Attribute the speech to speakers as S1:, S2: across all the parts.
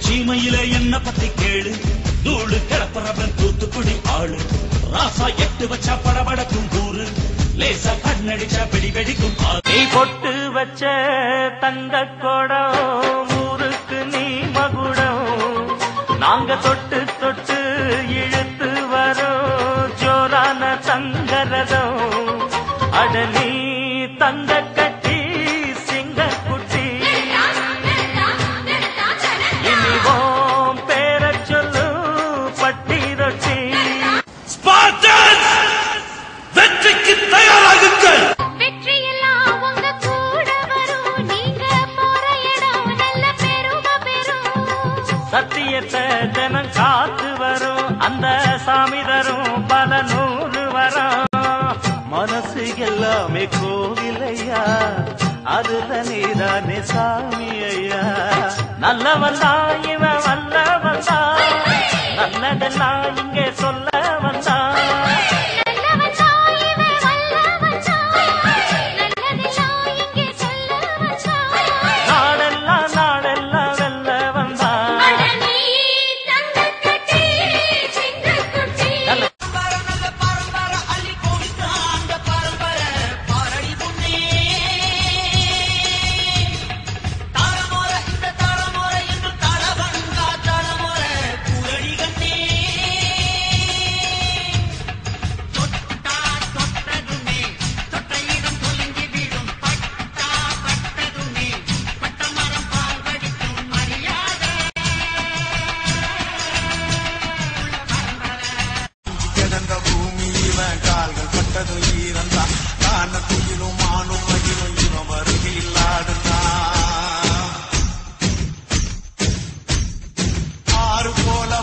S1: சீமையில என்ன பத்தி கேளு, தூளு கிளப்புறவன் தூத்துக்குடி ஆளு. ராசா எட்டு வச்சா படபடக்கும் ஊரு, லேசா கண்ணடிச்சா வெடி வெடிக்கும்.
S2: நீ பொட்டு வச்ச தங்க கொடம் ஊருக்கு நீ மகுடம், நாங்க தொட்டு தொட்டு இழுத்து வரோம் ஜோரான தங்கரதம். அட நீ தங்க கட்டி சிங்க குட்டி, இனிவோம் பேர சொல்லு பட்டி ரொட்டி.
S1: வெற்றிக்கு தயாராகுங்கள்.
S3: வெற்றியெல்லாம் உங்க கூட வரும், நீங்க போற இடம் நல்ல பெருமை பெறும்.
S2: சத்தியத்தை தினம் காத்து வரும், அந்த சாமி தரும் பல 100 வரம். மனசு எல்லாமே கோவிலையா, அதுல நீதானே சாமி ஐயா. நல்லவன் தான் இவன் வல்லவன் தான், நல்லதெல்லாம் இங்கே சொல்ல வந்தான்.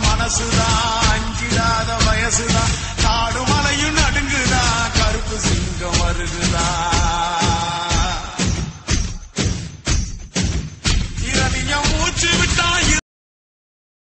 S4: மனசுதான்